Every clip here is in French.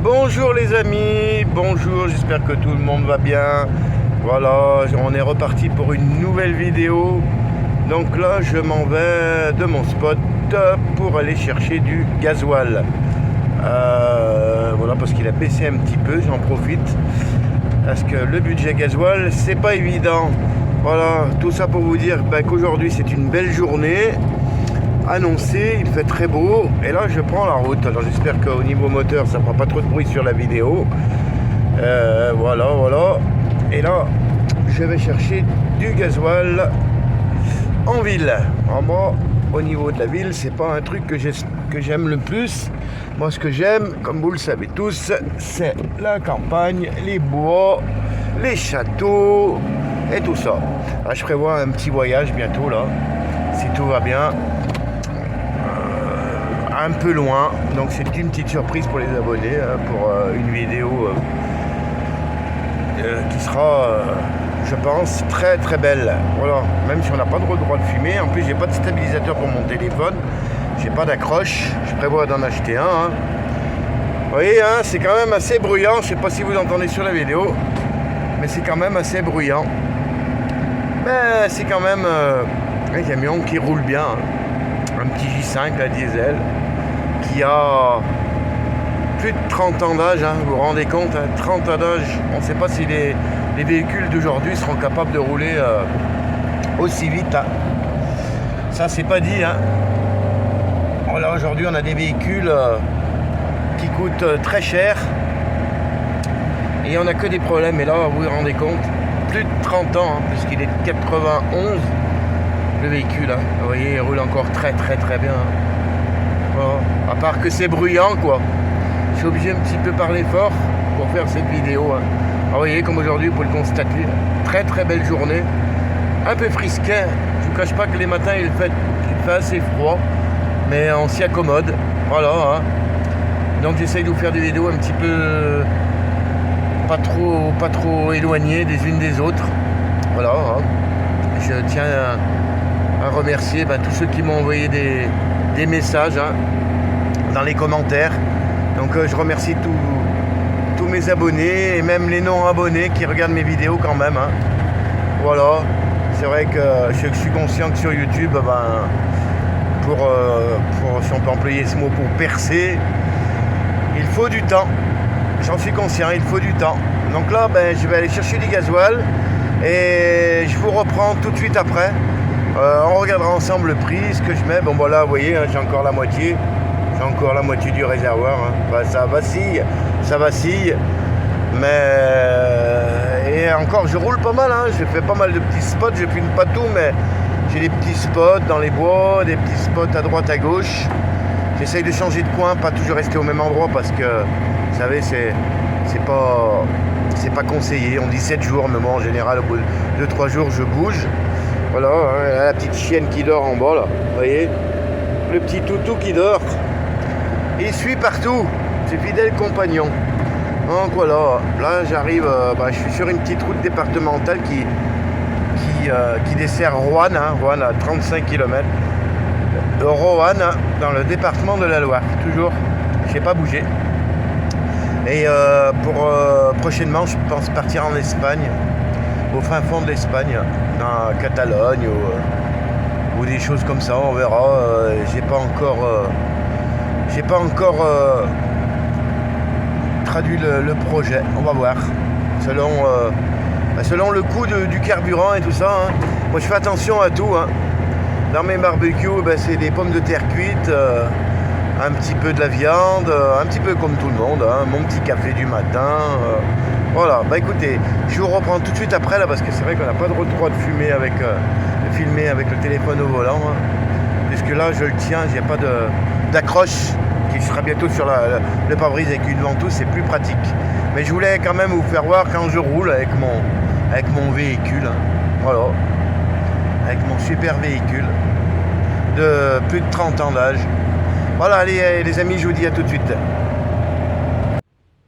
Bonjour les amis, bonjour, j'espère que tout le monde va bien. Voilà, on est reparti pour une nouvelle vidéo. Donc là, je m'en vais de mon spot pour aller chercher du gasoil. Voilà, parce qu'il a baissé un petit peu, j'en profite. Parce que le budget gasoil, c'est pas évident. Voilà, tout ça pour vous dire qu'aujourd'hui c'est une belle journée annoncé, il fait très beau et là je prends la route. Alors j'espère qu'au niveau moteur ça fera pas trop de bruit sur la vidéo. Voilà, et là je vais chercher du gasoil en ville. En moi, au niveau de la ville, c'est pas un truc que j'aime le plus. Moi ce que j'aime, comme vous le savez tous, c'est la campagne, les bois, les châteaux et tout ça. Alors, je prévois un petit voyage bientôt là, si tout va bien, un peu loin, donc c'est une petite surprise pour les abonnés, pour une vidéo qui sera, je pense, très très belle. Voilà, même si on n'a pas le droit de fumer. En plus, j'ai pas de stabilisateur pour mon téléphone, j'ai pas d'accroche, je prévois d'en acheter un. Vous voyez, c'est quand même assez bruyant, je sais pas si vous entendez sur la vidéo, mais c'est quand même assez bruyant. Mais c'est quand même un camion qui roule bien, un petit J5 à diesel qui a plus de 30 ans d'âge, vous vous rendez compte, 30 ans d'âge. On ne sait pas si les véhicules d'aujourd'hui seront capables de rouler aussi vite. Ça, c'est pas dit. Voilà, aujourd'hui, on a des véhicules qui coûtent très cher et on n'a que des problèmes. Et là, vous vous rendez compte, plus de 30 ans, puisqu'il est de 91, le véhicule. Vous voyez, il roule encore très très très bien. Voilà. À part que c'est bruyant, quoi. Je suis obligé un petit peu parler fort pour faire cette vidéo. Alors, vous voyez, comme aujourd'hui, vous pouvez le constater, très très belle journée. Un peu frisquet. Je ne vous cache pas que les matins, il fait assez froid, mais on s'y accommode. Voilà. Donc j'essaye de vous faire des vidéos un petit peu pas trop éloignées des unes des autres. Voilà. Je tiens à remercier tous ceux qui m'ont envoyé des messages dans les commentaires. Donc je remercie tous mes abonnés et même les non abonnés qui regardent mes vidéos quand même. Voilà, c'est vrai que je suis conscient que sur YouTube, pour si on peut employer ce mot, pour percer, il faut du temps. J'en suis conscient, il faut du temps. Donc là, je vais aller chercher du gasoil et je vous reprends tout de suite après. On regardera ensemble le prix, ce que je mets. Bon voilà, vous voyez, j'ai encore la moitié. J'ai encore la moitié du réservoir. Ça vacille. Mais et encore, je roule pas mal. J'ai fait pas mal de petits spots. Je filme pas tout, mais j'ai des petits spots dans les bois, des petits spots à droite, à gauche. J'essaye de changer de coin, pas toujours rester au même endroit parce que, vous savez, c'est pas conseillé. On dit 7 jours, mais moi en général, au bout de 2-3 jours, je bouge. Voilà, la petite chienne qui dort en bas là, vous voyez, le petit toutou qui dort, il suit partout, c'est fidèle compagnon. Donc voilà, là j'arrive, je suis sur une petite route départementale qui dessert Roanne, Roanne à 35 km, Roanne dans le département de la Loire, toujours, je n'ai pas bougé. Et prochainement je pense partir en Espagne, au fin fond de l'Espagne, dans Catalogne ou des choses comme ça, on verra. J'ai pas encore traduit le projet, on va voir. Selon le coût du carburant et tout ça. Moi je fais attention à tout. Dans mes barbecues, c'est des pommes de terre cuites, un petit peu de la viande, un petit peu comme tout le monde, mon petit café du matin. Voilà, écoutez, je vous reprends tout de suite après là parce que c'est vrai qu'on n'a pas le droit de filmer avec le téléphone au volant. Puisque là je le tiens, j'ai pas d'accroche qui sera bientôt sur le pare-brise avec une ventouse, c'est plus pratique. Mais je voulais quand même vous faire voir quand je roule avec mon véhicule. Voilà. Avec mon super véhicule de plus de 30 ans d'âge. Voilà les amis, je vous dis à tout de suite.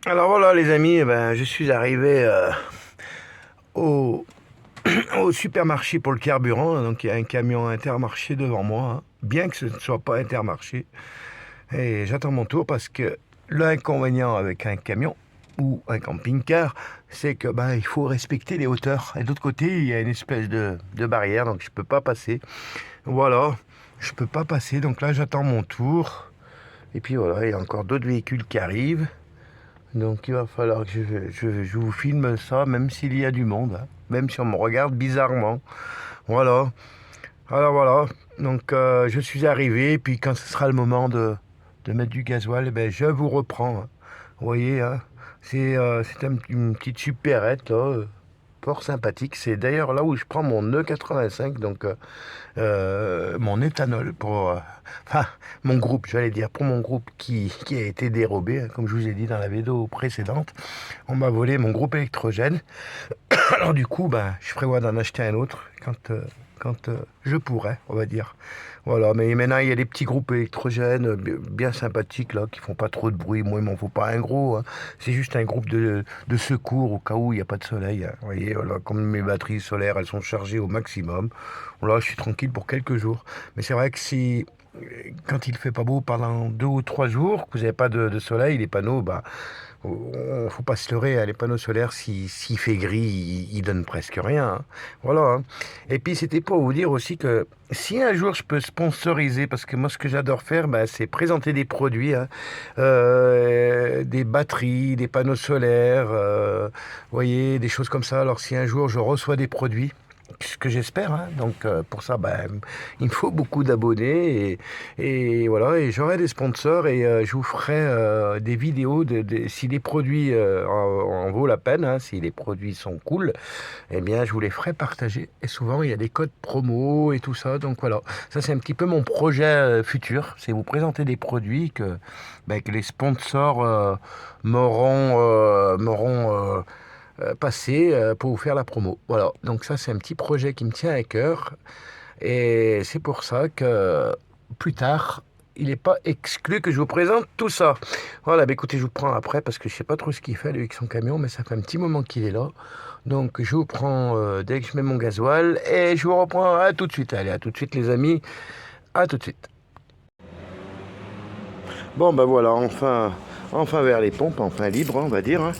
Alors voilà les amis, je suis arrivé au supermarché pour le carburant. Donc il y a un camion Intermarché devant moi, bien que ce ne soit pas Intermarché. Et j'attends mon tour parce que L'inconvénient avec un camion ou un camping-car, c'est que il faut respecter les hauteurs. Et de l'autre côté, il y a une espèce de barrière, donc je peux pas passer. Voilà, je peux pas passer. Donc là, j'attends mon tour. Et puis voilà, il y a encore d'autres véhicules qui arrivent. Donc il va falloir que je vous filme ça, même s'il y a du monde, hein. Même si on me regarde bizarrement. Voilà. Alors voilà, donc je suis arrivé, et puis quand ce sera le moment de mettre du gasoil, eh ben, je vous reprends, hein. Vous voyez, hein, c'est une petite supérette, là, fort sympathique. C'est d'ailleurs là où je prends mon E85, donc mon éthanol pour... enfin, mon groupe, j'allais dire, pour mon groupe qui a été dérobé, hein, comme je vous ai dit dans la vidéo précédente. On m'a volé mon groupe électrogène. Alors du coup, je prévois d'en acheter un autre quand je pourrais, on va dire. Voilà, mais maintenant il y a des petits groupes électrogènes bien sympathiques là, qui font pas trop de bruit. Moi, il m'en faut pas un gros, hein. C'est juste un groupe de secours au cas où il n'y a pas de soleil, hein. Vous voyez, voilà, comme mes batteries solaires, elles sont chargées au maximum. Voilà, je suis tranquille pour quelques jours. Mais c'est vrai que si quand il fait pas beau pendant 2 ou 3 jours, que vous n'avez pas de soleil, les panneaux, faut pas se leurrer, hein, les panneaux solaires, s'il fait gris, ils donnent presque rien, hein. Voilà, hein. Et puis c'était pour vous dire aussi que si un jour je peux sponsoriser, parce que moi ce que j'adore faire, c'est présenter des produits, hein, des batteries, des panneaux solaires, vous voyez, des choses comme ça. Alors si un jour je reçois des produits, ce que j'espère, hein. Donc pour ça, il me faut beaucoup d'abonnés et voilà, et j'aurai des sponsors et je vous ferai des vidéos si les produits en vaut la peine, hein, si les produits sont cool, eh bien je vous les ferai partager. Et souvent il y a des codes promo et tout ça, donc voilà, ça c'est un petit peu mon projet futur, c'est vous présenter des produits que les sponsors m'auront passer pour vous faire la promo. Voilà, donc ça c'est un petit projet qui me tient à cœur et c'est pour ça que plus tard, il n'est pas exclu que je vous présente tout ça. Voilà, écoutez, je vous prends après parce que je sais pas trop ce qu'il fait lui avec son camion, mais ça fait un petit moment qu'il est là. Donc je vous prends dès que je mets mon gasoil et je vous reprends à tout de suite. Allez, à tout de suite les amis, à tout de suite. Bon voilà, enfin vers les pompes, enfin libre, on va dire, hein.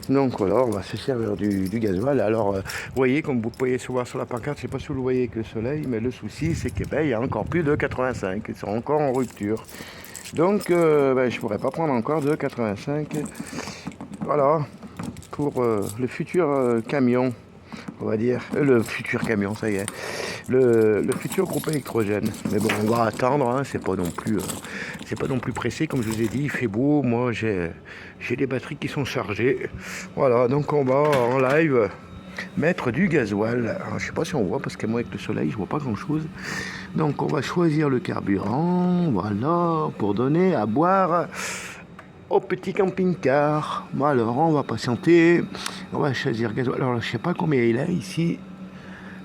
Donc voilà, on va se servir du gasoil. Alors, vous voyez, comme vous pouvez voir sur la pancarte, je ne sais pas si vous le voyez avec le soleil, mais le souci, c'est qu'il y a encore plus de 85, ils sont encore en rupture. Donc, je ne pourrais pas prendre encore de 85. Voilà, pour le futur camion, on va dire. Le futur camion, ça y est. Le futur groupe électrogène. Mais bon, on va attendre, hein, c'est pas non plus pressé, comme je vous ai dit, il fait beau, moi j'ai les batteries qui sont chargées. Voilà, donc on va en live mettre du gasoil. Alors, je sais pas si on voit, parce que moi avec le soleil, je vois pas grand chose. Donc on va choisir le carburant, voilà, pour donner à boire au petit camping-car. Bon, alors on va patienter, on va choisir gasoil. Alors je sais pas combien il est ici.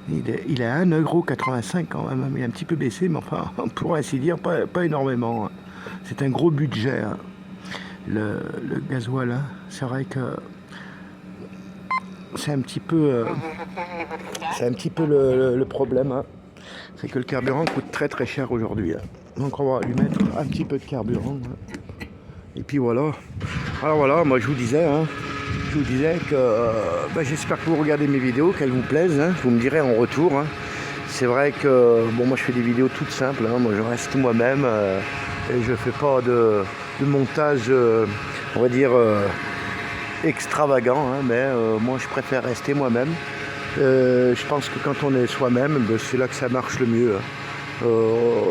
Il est à 1,85€ quand même, il est un petit peu baissé, mais enfin, pour ainsi dire, pas énormément. C'est un gros budget, hein. Le gasoil, hein. C'est vrai que c'est un petit peu le problème, hein. C'est que le carburant coûte très très cher aujourd'hui, hein. Donc on va lui mettre un petit peu de carburant, hein. Et puis voilà. Alors voilà, moi je vous disais, hein, que j'espère que vous regardez mes vidéos, qu'elles vous plaisent, hein. Vous me direz en retour, hein. C'est vrai que moi je fais des vidéos toutes simples, hein. Moi je reste moi-même et je fais pas de montage, on va dire extravagant, hein, mais moi je préfère rester moi-même. Je pense que quand on est soi-même, c'est là que ça marche le mieux, hein.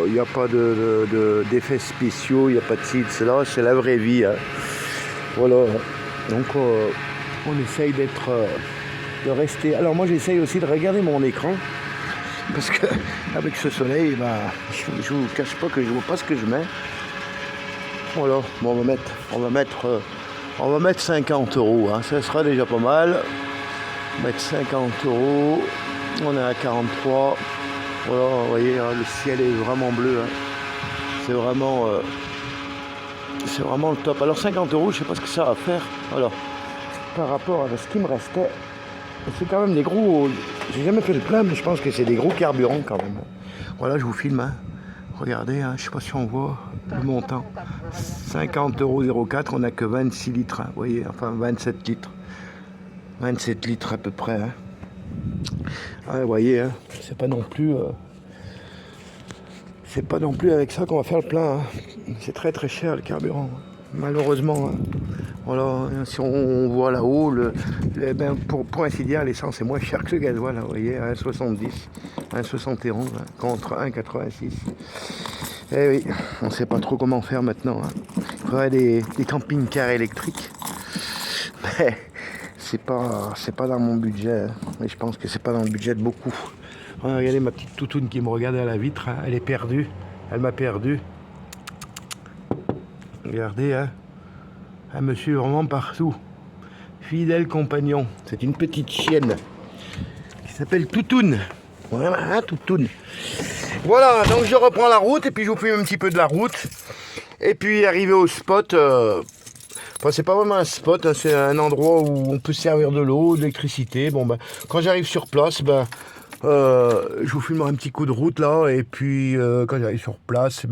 Il n'y a pas d'effets spéciaux, il n'y a pas de ci, de cela, c'est la vraie vie, hein. Voilà, donc on essaye de rester. Alors moi j'essaye aussi de regarder mon écran, parce que avec ce soleil, je vous cache pas que je vois pas ce que je mets. Voilà, bon, on va mettre 50€, hein, ça sera déjà pas mal. On va mettre 50€, on est à 43. Voilà, vous voyez, hein, le ciel est vraiment bleu, hein. C'est vraiment le top. Alors 50€, je sais pas ce que ça va faire. Voilà, par rapport à ce qui me restait. C'est quand même des gros. J'ai jamais fait le plein, mais je pense que c'est des gros carburants quand même. Voilà, je vous filme, hein. Regardez, hein, je sais pas si on voit. le montant. 50,04 €, on n'a que 26 litres, hein, vous voyez, enfin 27 litres. 27 litres à peu près. Hein. Ah, vous voyez, hein, c'est pas non plus avec ça qu'on va faire le plein. Hein. C'est très très cher le carburant, malheureusement. Hein. Voilà, si on voit là-haut, pour ainsi dire, l'essence est moins chère que le gasoil, vous voyez, 1,70, 1,71 contre 1,86. Eh oui, on ne sait pas trop comment faire maintenant. Hein. Il faudrait des camping-cars électriques. Mais c'est pas dans mon budget. Hein. Mais je pense que c'est pas dans le budget de beaucoup. Regardez ma petite toutoune qui me regarde à la vitre. Hein. Elle est perdue. Elle m'a perdu. Regardez, hein. Elle me suit vraiment partout. Fidèle compagnon. C'est une petite chienne qui s'appelle Toutoune. Voilà, hein, Toutoune. Voilà, donc je reprends la route et puis je vous filme un petit peu de la route. Et puis arrivé au spot, enfin c'est pas vraiment un spot, hein, c'est un endroit où on peut se servir de l'eau, de l'électricité. Bon ben, quand j'arrive sur place, je vous filmerai un petit coup de route là. Et puis quand j'arrive sur place,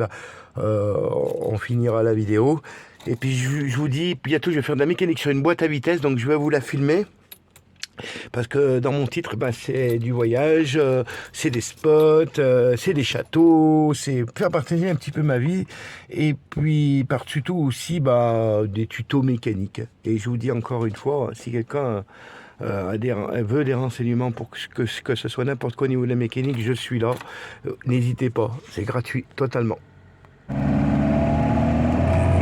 on finira la vidéo. Et puis je vous dis, bientôt je vais faire de la mécanique sur une boîte à vitesse, donc je vais vous la filmer. Parce que dans mon titre, c'est du voyage, c'est des spots, c'est des châteaux, c'est faire partager un petit peu ma vie. Et puis par-dessus tout aussi des tutos mécaniques. Et je vous dis encore une fois, si quelqu'un veut des renseignements pour que ce soit n'importe quoi au niveau de la mécanique, je suis là. N'hésitez pas, c'est gratuit, totalement.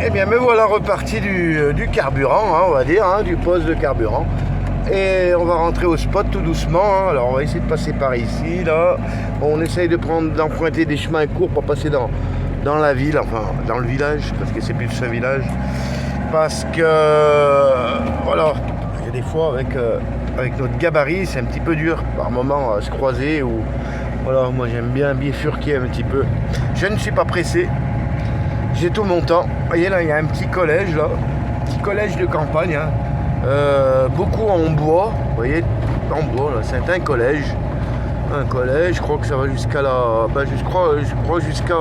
Eh bien, me voilà reparti du carburant, hein, on va dire, hein, du poste de carburant. Et on va rentrer au spot tout doucement. Hein. Alors, on va essayer de passer par ici, là. On essaye d'emprunter des chemins courts pour passer dans la ville, enfin, dans le village, parce que c'est plus un village. Parce que, voilà, il y a des fois, avec notre gabarit, c'est un petit peu dur, par moment, à se croiser. Ou, voilà, moi, j'aime bien bifurquer un petit peu. Je ne suis pas pressé. J'ai tout mon temps. Vous voyez là, il y a un petit collège là, petit collège de campagne, hein. Beaucoup en bois. Vous voyez, en bois là, c'est un collège. Un collège, je crois que ça va jusqu'à la, je crois jusqu'à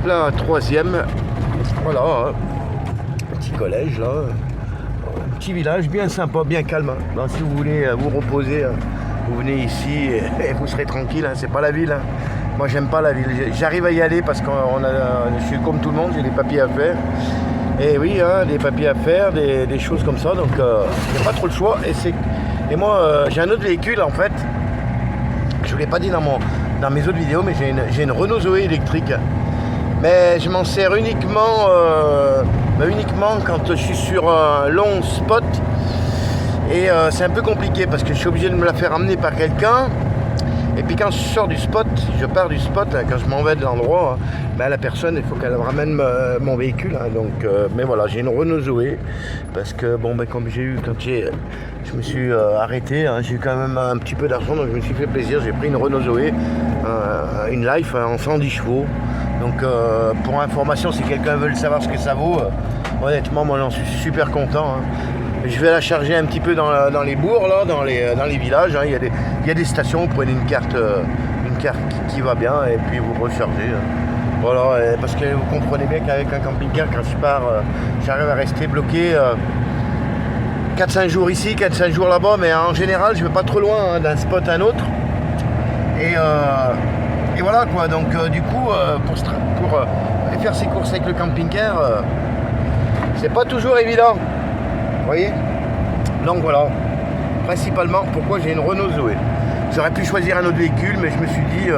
la 3e. Voilà, hein. Petit collège là, un petit village bien sympa, bien calme. Hein. Alors, si vous voulez vous reposer, hein, vous venez ici et vous serez tranquille. Hein. C'est pas la ville. Hein. Moi j'aime pas la ville, j'arrive à y aller parce que je suis comme tout le monde, j'ai des papiers à faire. Et oui, hein, des papiers à faire, des choses comme ça, donc j'ai pas trop le choix. Et moi j'ai un autre véhicule en fait, je vous l'ai pas dit dans mes autres vidéos, mais j'ai une Renault Zoé électrique. Mais je m'en sers uniquement quand je suis sur un long spot. Et c'est un peu compliqué parce que je suis obligé de me la faire amener par quelqu'un. Et puis quand je pars du spot, là, quand je m'en vais de l'endroit, la personne, il faut qu'elle ramène mon véhicule. Hein, donc, mais voilà, j'ai une Renault Zoé. Parce que, comme je me suis arrêté, hein, j'ai eu quand même un petit peu d'argent, donc je me suis fait plaisir. J'ai pris une Renault Zoé, une Life en 110 chevaux. Donc, pour information, si quelqu'un veut savoir ce que ça vaut, honnêtement, moi j'en suis super content. Hein. Je vais la charger un petit peu dans les bourgs, là, dans les villages. Hein. Il y a des stations, vous prenez une carte qui va bien et puis vous rechargez. Hein. Voilà, parce que vous comprenez bien qu'avec un camping-car, quand je pars, j'arrive à rester bloqué 4-5 jours ici, 4-5 jours là-bas, mais en général, je ne vais pas trop loin, hein, d'un spot à un autre. Et voilà quoi, donc du coup, pour aller faire ses courses avec le camping-car, c'est pas toujours évident. Vous voyez? Donc voilà, principalement pourquoi j'ai une Renault Zoé. J'aurais pu choisir un autre véhicule, mais je me suis dit,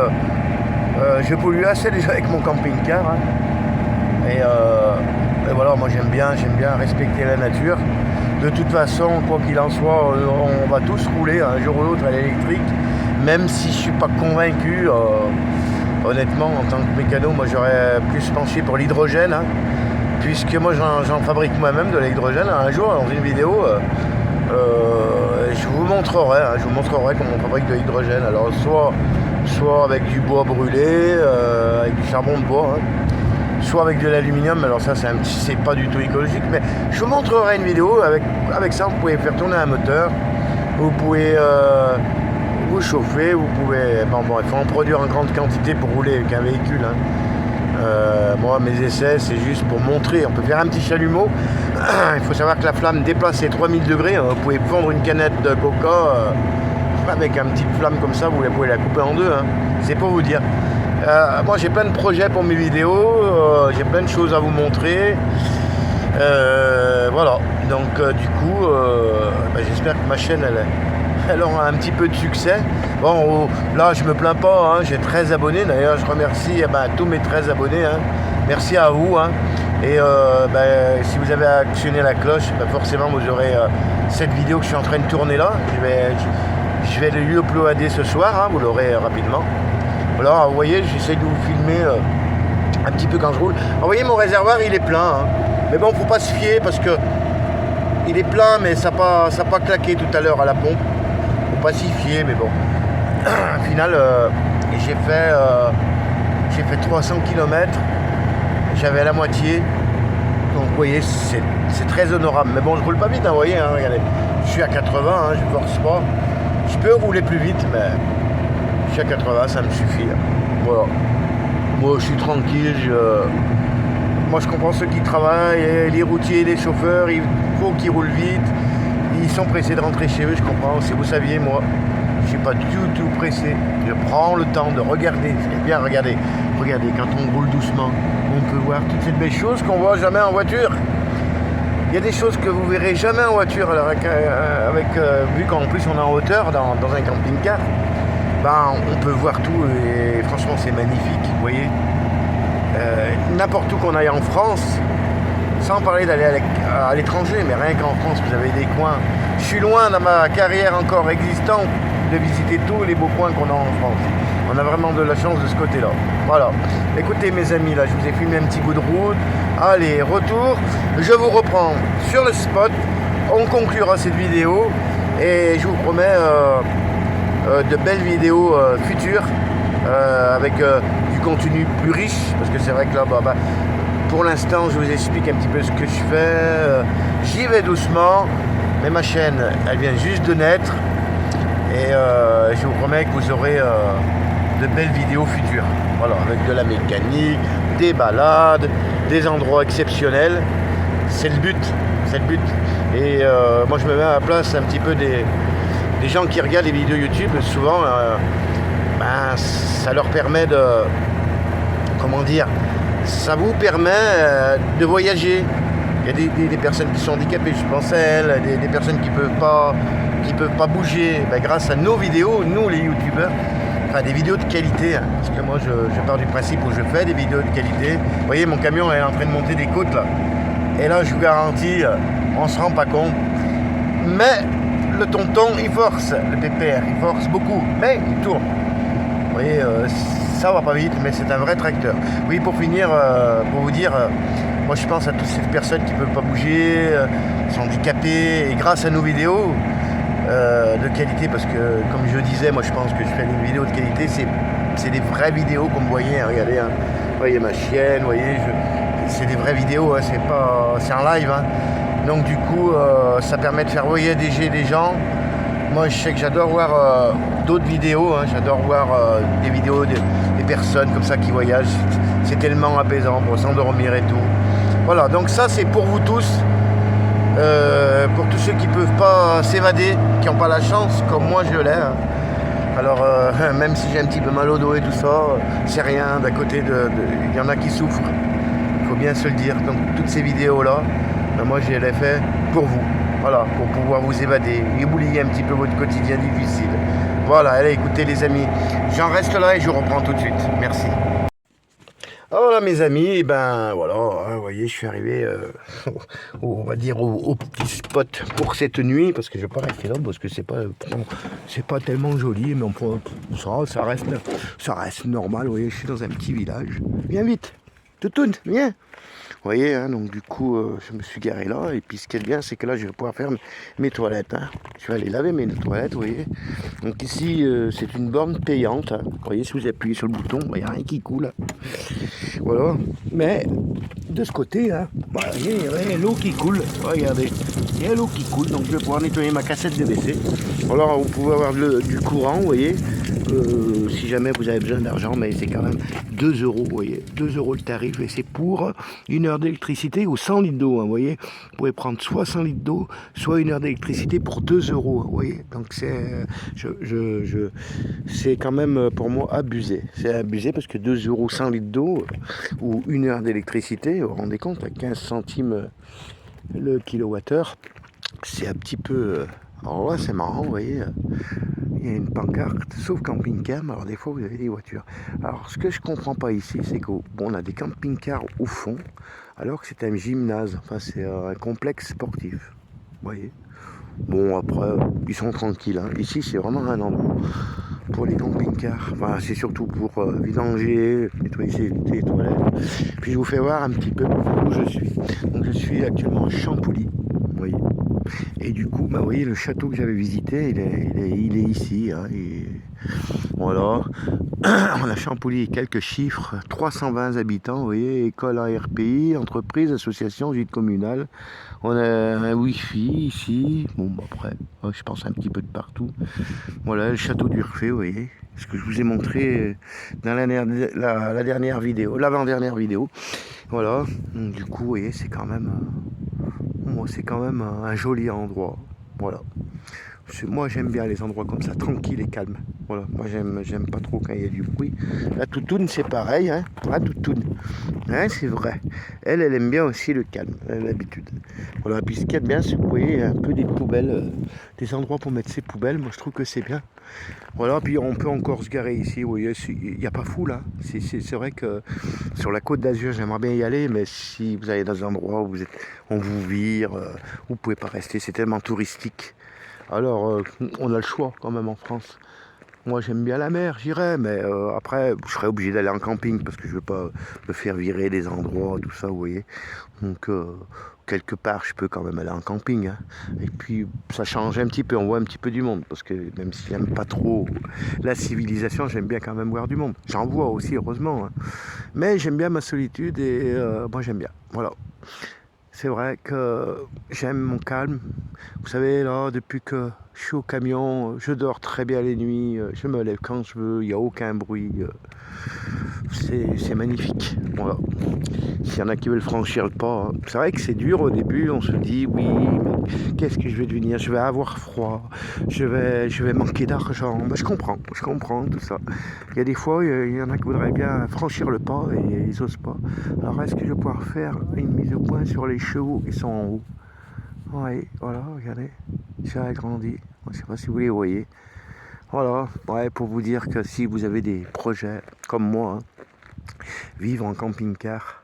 je pollue assez déjà avec mon camping-car. Hein. Et voilà, moi j'aime bien respecter la nature. De toute façon, quoi qu'il en soit, on va tous rouler un jour ou l'autre à l'électrique, même si je ne suis pas convaincu. Honnêtement, en tant que mécano, moi j'aurais plus penché pour l'hydrogène. Hein. Puisque moi j'en fabrique moi-même de l'hydrogène. Un jour dans une vidéo je vous montrerai comment on fabrique de l'hydrogène. Alors soit avec du bois brûlé, avec du charbon de bois, hein, soit avec de l'aluminium. Alors ça c'est pas du tout écologique, mais je vous montrerai une vidéo avec ça. Vous pouvez faire tourner un moteur, vous pouvez vous chauffer, vous pouvez il faut en produire en grande quantité pour rouler avec un véhicule. Hein. Moi, mes essais, c'est juste pour montrer. On peut faire un petit chalumeau. Il faut savoir que la flamme dépasse les 3000 degrés. Vous pouvez fondre une canette de coca avec un petit flamme comme ça. Vous pouvez la couper en deux. C'est pour vous dire. Moi, j'ai plein de projets pour mes vidéos. J'ai plein de choses à vous montrer. Voilà. Donc, du coup, j'espère que ma chaîne, elle aura un petit peu de succès. Bon, là, je me plains pas, j'ai 13 abonnés. D'ailleurs, je remercie tous mes 13 abonnés. Merci à vous. Et si vous avez actionné la cloche, forcément, vous aurez cette vidéo que je suis en train de tourner là. Je vais le uploader ce soir, vous l'aurez rapidement. Voilà, vous voyez, j'essaie de vous filmer un petit peu quand je roule. Vous voyez, mon réservoir, il est plein. Mais bon, faut pas se fier parce que il est plein, mais ça n'a pas claqué tout à l'heure à la pompe. Faut pas s'y fier, mais bon. Au final, j'ai fait 300 km. J'avais la moitié. Donc, vous voyez, c'est très honorable. Mais bon, je roule pas vite, vous voyez. Regardez, je suis à 80, je ne force pas. Je peux rouler plus vite, mais je suis à 80, ça me suffit. Voilà. Moi, je suis tranquille. Moi, je comprends ceux qui travaillent, les routiers, les chauffeurs, il faut qu'ils roulent vite. Ils sont pressés de rentrer chez eux, je comprends. Si vous saviez, moi, je ne suis pas du tout pressé. Je prends le temps de regarder. C'est bien, regardez, quand on roule doucement, on peut voir toutes ces belles choses qu'on ne voit jamais en voiture. Il y a des choses que vous verrez jamais en voiture, alors vu qu'en plus on est en hauteur dans un camping-car, on peut voir tout et franchement c'est magnifique, vous voyez. N'importe où qu'on aille en France, sans parler d'aller à l'étranger, mais rien qu'en France, vous avez des coins. Je suis loin dans ma carrière encore existante de visiter tous les beaux coins qu'on a en France. On a vraiment de la chance de ce côté-là. Voilà. Écoutez mes amis, là, je vous ai filmé un petit bout de route. Allez, retour. Je vous reprends sur le spot. On conclura cette vidéo et je vous promets de belles vidéos futures avec du contenu plus riche, parce que c'est vrai que là, pour l'instant, je vous explique un petit peu ce que je fais. J'y vais doucement, mais ma chaîne, elle vient juste de naître. Et je vous promets que vous aurez de belles vidéos futures. Voilà, avec de la mécanique, des balades, des endroits exceptionnels. C'est le but. Et moi, je me mets à la place un petit peu des gens qui regardent les vidéos YouTube. Souvent, ça leur permet de... Comment dire ? Ça vous permet de voyager. Il y a des personnes qui sont handicapées, je pense à elles, des personnes qui peuvent pas bouger. Grâce à nos vidéos, nous les youtubeurs, des vidéos de qualité, parce que moi je pars du principe où je fais des vidéos de qualité. Vous voyez, mon camion est en train de monter des côtes là. Et là, je vous garantis, on se rend pas compte. Mais le tonton, il force, le pépère, il force beaucoup, mais il tourne. Vous voyez, ça va pas vite, mais c'est un vrai tracteur. Oui, pour finir, pour vous dire, moi je pense à toutes ces personnes qui ne peuvent pas bouger, sont handicapées, et grâce à nos vidéos de qualité, parce que comme je disais, moi je pense que je fais des vidéos de qualité, c'est des vraies vidéos comme vous voyez, regardez, vous voyez ma chienne, vous voyez, c'est des vraies vidéos, c'est en live, donc du coup ça permet de faire voyager des gens. Moi je sais que j'adore voir d'autres vidéos, j'adore voir des vidéos des personnes comme ça qui voyagent, c'est tellement apaisant pour s'endormir et tout. Voilà, donc ça c'est pour vous tous, pour tous ceux qui ne peuvent pas s'évader, qui n'ont pas la chance comme moi je l'ai. Alors même si j'ai un petit peu mal au dos et tout ça, c'est rien, d'à côté il y en a qui souffrent, il faut bien se le dire. Donc toutes ces vidéos là, moi je les fais pour vous. Voilà, pour pouvoir vous évader et oublier un petit peu votre quotidien difficile. Voilà, allez, écoutez les amis, j'en reste là et je vous reprends tout de suite. Merci. Voilà mes amis, voilà, vous voyez, je suis arrivé, on va dire, au petit spot pour cette nuit, parce que je ne vais pas rester là, parce que c'est pas tellement joli, mais ça reste normal, vous voyez, je suis dans un petit village. Viens vite, toutoune, viens. Vous voyez, donc du coup, je me suis garé là, et puis ce qui est bien, c'est que là, je vais pouvoir faire mes toilettes. Je vais aller laver mes toilettes, vous voyez. Donc ici, c'est une borne payante. Vous voyez, si vous appuyez sur le bouton, il n'y a rien qui coule. Voilà. Mais de ce côté, il y a l'eau qui coule. Regardez, il y a l'eau qui coule, donc je vais pouvoir nettoyer ma cassette de WC. Alors, vous pouvez avoir du courant, vous voyez. si jamais vous avez besoin d'argent, mais c'est quand même 2 euros, vous voyez, 2 euros le tarif, et c'est pour 1 heure d'électricité ou 100 litres d'eau, hein, vous voyez. Vous pouvez prendre soit 100 litres d'eau, soit 1 heure d'électricité pour 2 euros, vous voyez. Donc c'est quand même pour moi abusé. C'est abusé parce que 2 euros 100 litres d'eau ou 1 heure d'électricité, vous vous rendez compte, à 15 centimes le kilowattheure, c'est un petit peu... alors là, c'est marrant, vous voyez, il y a une pancarte, sauf camping-car, mais alors des fois, vous avez des voitures. Alors, ce que je comprends pas ici, c'est qu'on a des camping-cars au fond, alors que c'est un gymnase, enfin, c'est un complexe sportif, vous voyez. Bon, après, ils sont tranquilles, hein. Ici, c'est vraiment un endroit pour les camping-cars. Enfin, c'est surtout pour vidanger, nettoyer les toilettes. Puis, je vous fais voir un petit peu où je suis. Donc, je suis actuellement à Champouly, vous voyez. Et du coup, bah, vous voyez, le château que j'avais visité, il est ici. Hein, voilà. On a Champouly, quelques chiffres, 320 habitants, vous voyez, école ARPI, entreprise, association, gîte communal. On a un Wi-Fi ici, bon, après, je pense un petit peu de partout. Voilà, le château d'Urfé, vous voyez, ce que je vous ai montré dans la dernière vidéo, l'avant-dernière vidéo. Voilà, donc, du coup, vous voyez, c'est quand même un joli endroit. Voilà. Moi j'aime bien les endroits comme ça, tranquilles et calmes. Voilà, moi j'aime pas trop quand il y a du bruit. La toutoune c'est pareil, hein. La toutoune, hein, c'est vrai. Elle aime bien aussi le calme, elle a l'habitude. Voilà, puis ce qu'il y a de bien, c'est que vous voyez un peu des poubelles, des endroits pour mettre ses poubelles. Moi je trouve que c'est bien. Voilà, puis on peut encore se garer ici, vous voyez, il n'y a pas fou là. C'est vrai que sur la Côte d'Azur, j'aimerais bien y aller, mais si vous allez dans un endroit où on vous vire, vous pouvez pas rester, c'est tellement touristique. Alors, on a le choix quand même en France. Moi, j'aime bien la mer, j'irai, mais après, je serais obligé d'aller en camping parce que je ne veux pas me faire virer des endroits, tout ça, vous voyez. Donc, quelque part, je peux quand même aller en camping. Hein. Et puis, ça change un petit peu, on voit un petit peu du monde. Parce que même si j'aime pas trop la civilisation, j'aime bien quand même voir du monde. J'en vois aussi, heureusement. Hein. Mais j'aime bien ma solitude et moi, j'aime bien. Voilà. C'est vrai que j'aime mon calme. Vous savez, là, depuis que je suis au camion, je dors très bien les nuits, je me lève quand je veux, il n'y a aucun bruit. C'est magnifique. Voilà. S'il y en a qui veulent franchir le pas, hein. C'est vrai que c'est dur au début, on se dit oui, mais qu'est-ce que je vais devenir? Je vais avoir froid, je vais manquer d'argent. Ben, je comprends tout ça. Il y a des fois, il y en a qui voudraient bien franchir le pas et ils n'osent pas. Alors est-ce que je vais pouvoir faire une mise au point sur les chevaux qui sont en haut? Oui, voilà, regardez, ça a grandi. Je ne sais pas si vous les voyez. Voilà, ouais, pour vous dire que si vous avez des projets comme moi, hein, vivre en camping-car,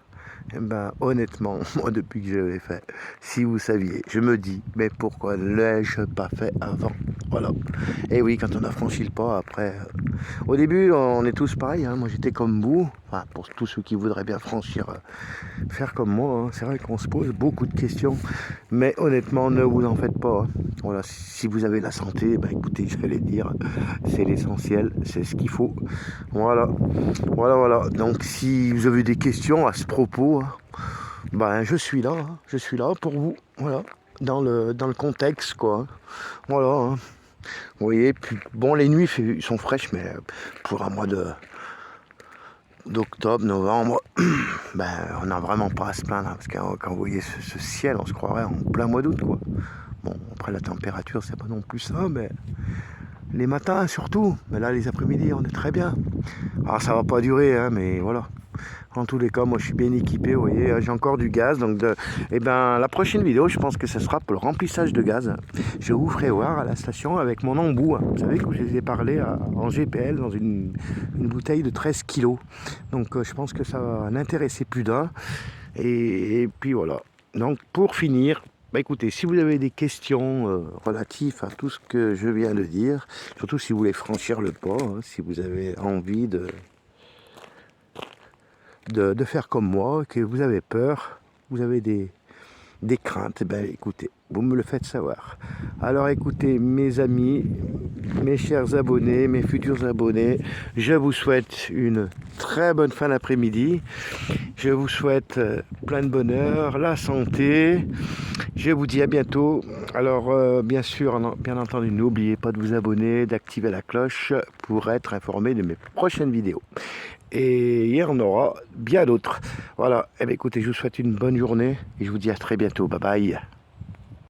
eh ben, honnêtement, moi depuis que je l'ai fait, si vous saviez, je me dis, mais pourquoi ne l'ai-je pas fait avant? Voilà. Et oui, quand on a franchi le pas, après, au début, on est tous pareils, hein. Moi j'étais comme vous, enfin, pour tous ceux qui voudraient bien franchir, faire comme moi, hein. C'est vrai qu'on se pose beaucoup de questions, mais honnêtement, ne vous en faites pas. Hein. Voilà, si vous avez la santé, ben écoutez, j'allais dire, c'est l'essentiel, c'est ce qu'il faut. Voilà, voilà. Donc si vous avez des questions à ce propos, hein, ben je suis là pour vous, voilà, dans le contexte, quoi. Voilà. Hein. Vous voyez, puis bon, les nuits sont fraîches, mais pour un mois d'octobre, novembre, ben on n'a vraiment pas à se plaindre, hein, parce que quand vous voyez ce ciel, on se croirait en plein mois d'août, quoi. Bon, après la température, c'est pas non plus ça, mais les matins surtout, mais là les après-midi, on est très bien. Alors ça va pas durer, hein, mais voilà. En tous les cas, moi je suis bien équipé, vous voyez, j'ai encore du gaz. Donc la prochaine vidéo, je pense que ce sera pour le remplissage de gaz. Je vous ferai voir à la station avec mon embout. Hein. Vous savez que je les ai parlé en GPL dans une bouteille de 13 kg. Donc je pense que ça va en intéresser plus d'un. Et puis voilà. Donc pour finir, bah écoutez, si vous avez des questions relatives à tout ce que je viens de dire, surtout si vous voulez franchir le pas, hein, si vous avez envie de faire comme moi, que vous avez peur, vous avez des craintes, ben écoutez, vous me le faites savoir. Alors écoutez, mes amis, mes chers abonnés, mes futurs abonnés, je vous souhaite une très bonne fin d'après-midi. Je vous souhaite plein de bonheur, la santé, Je vous dis à bientôt. Alors, bien sûr, bien entendu, n'oubliez pas de vous abonner, d'activer la cloche pour être informé de mes prochaines vidéos. Et il y en aura bien d'autres. Voilà. Eh bien, écoutez, je vous souhaite une bonne journée et je vous dis à très bientôt. Bye bye.